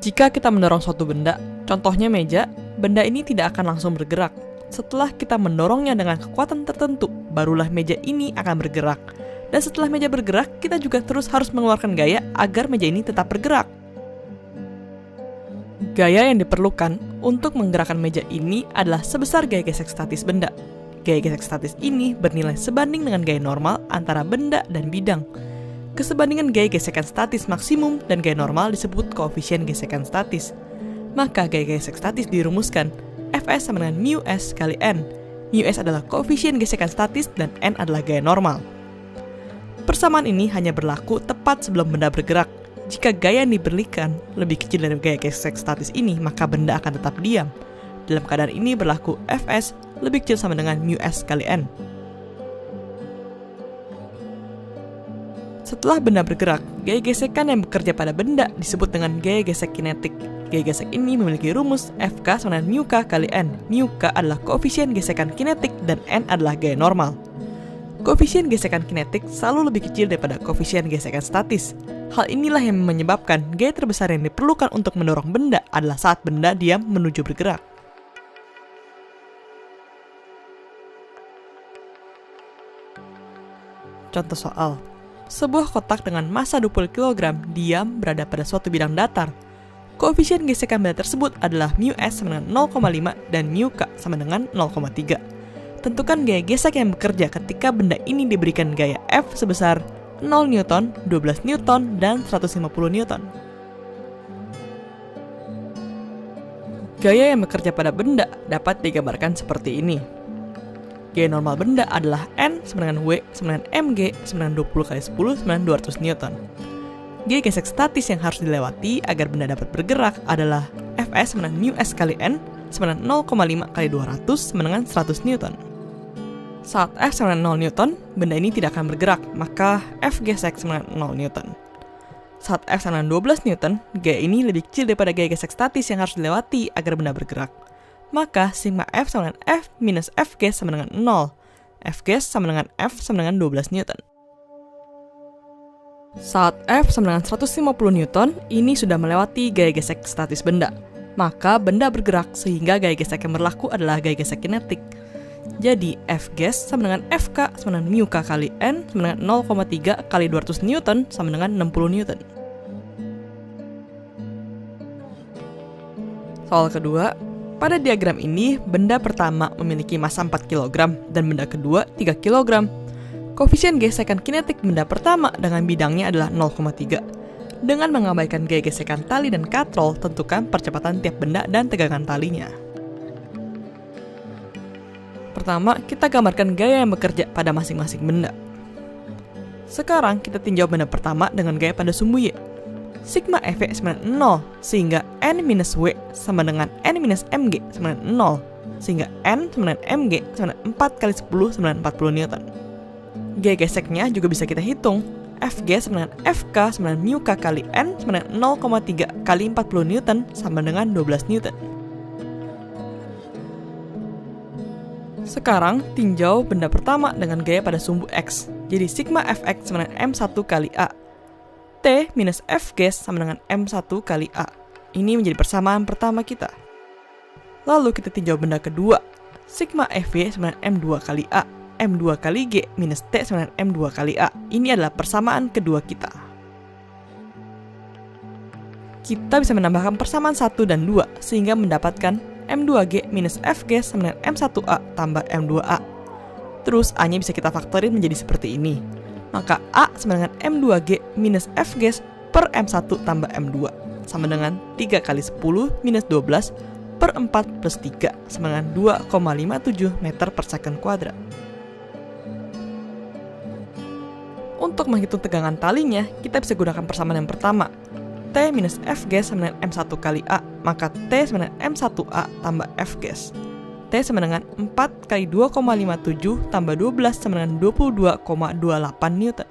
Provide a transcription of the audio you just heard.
Jika kita mendorong suatu benda, contohnya meja, benda ini tidak akan langsung bergerak. Setelah kita mendorongnya dengan kekuatan tertentu, barulah meja ini akan bergerak. Dan setelah meja bergerak, kita juga terus harus mengeluarkan gaya agar meja ini tetap bergerak. Gaya yang diperlukan untuk menggerakkan meja ini adalah sebesar gaya gesek statis benda. Gaya gesek statis ini bernilai sebanding dengan gaya normal antara benda dan bidang. Kesebandingan gaya gesekan statis maksimum dan gaya normal disebut koefisien gesekan statis. Maka gaya gesek statis dirumuskan Fs sama dengan μs kali n. μs adalah koefisien gesekan statis dan n adalah gaya normal. Persamaan ini hanya berlaku tepat sebelum benda bergerak. Jika gaya yang diberikan lebih kecil dari gaya gesek statis ini, maka benda akan tetap diam. Dalam keadaan ini berlaku Fs lebih kecil sama dengan μs kali n. Setelah benda bergerak, gaya gesekan yang bekerja pada benda disebut dengan gaya gesek kinetik. Gaya gesek ini memiliki rumus Fk sama dengan μk kali n. μk adalah koefisien gesekan kinetik dan n adalah gaya normal. Koefisien gesekan kinetik selalu lebih kecil daripada koefisien gesekan statis. Hal inilah yang menyebabkan gaya terbesar yang diperlukan untuk mendorong benda adalah saat benda diam menuju bergerak. Contoh soal. Sebuah kotak dengan massa 20 kg diam berada pada suatu bidang datar. Koefisien gesekan benda tersebut adalah μs sama dengan 0,5 dan μk sama dengan 0,3. Tentukan gaya gesek yang bekerja ketika benda ini diberikan gaya F sebesar 0 Newton, 12 Newton, dan 150 Newton. Gaya yang bekerja pada benda dapat digambarkan seperti ini. Gaya normal benda adalah N sama dengan W sama dengan mg sama dengan 20 kali 10 sama dengan 200 Newton. Gaya gesek statis yang harus dilewati agar benda dapat bergerak adalah Fs sama dengan μs kali N sama dengan 0,5 kali 200 sama dengan 100 Newton. Saat F sama dengan 0 Newton, benda ini tidak akan bergerak, maka F gesek sama dengan 0 Newton. Saat F sama dengan 12 Newton, gaya ini lebih kecil daripada gaya gesek statis yang harus dilewati agar benda bergerak. Maka sigma F sama dengan F minus F ges sama dengan 0. F ges sama dengan F sama dengan 12 Newton. Saat F sama dengan 150 Newton, ini sudah melewati gaya gesek statis benda. Maka benda bergerak sehingga gaya gesek yang berlaku adalah gaya gesek kinetik. Jadi F ges sama dengan Fk sama dengan μk kali n sama dengan 0,3 kali 200 Newton sama dengan 60 Newton. Soal kedua, pada diagram ini benda pertama memiliki massa 4 kg dan benda kedua 3 kg. Koefisien gesekan kinetik benda pertama dengan bidangnya adalah 0,3. Dengan mengabaikan gaya gesekan tali dan katrol, tentukan percepatan tiap benda dan tegangan talinya. Pertama, kita gambarkan gaya yang bekerja pada masing-masing benda. Sekarang, kita tinjau benda pertama dengan gaya pada sumbu Y. Sigma Fv sama dengan 0, sehingga N minus W sama dengan N minus Mg sama dengan 0, sehingga N sama dengan Mg sama dengan 4 kali 10 sama dengan 40 Newton. Gaya geseknya juga bisa kita hitung. Fg sama dengan Fk sama dengan μk kali N sama dengan 0,3 kali 40 Newton sama dengan 12 Newton. Sekarang, tinjau benda pertama dengan gaya pada sumbu X. Jadi, sigma Fx sama dengan M1 kali A. T minus F ges sama dengan M1 kali A. Ini menjadi persamaan pertama kita. Lalu kita tinjau benda kedua. Sigma Fv sama dengan M2 kali A. M2 kali G minus T sama dengan M2 kali A. Ini adalah persamaan kedua kita. Kita bisa menambahkan persamaan 1 dan 2 sehingga mendapatkan M2G minus Fg sama dengan M1A tambah M2A. Terus A-nya bisa kita faktorin menjadi seperti ini. Maka A sama dengan M2G minus Fg per M1 tambah M2 sama dengan 3 kali 10 minus 12 per 4 plus 3 sama dengan 2,57 meter per second kuadrat. Untuk menghitung tegangan talinya, kita bisa gunakan persamaan yang pertama. T minus F ges sama dengan M1 kali A, maka T sama dengan M1A tambah F ges. T sama dengan 4 kali 2,57 tambah 12 sama dengan 22,28 Newton.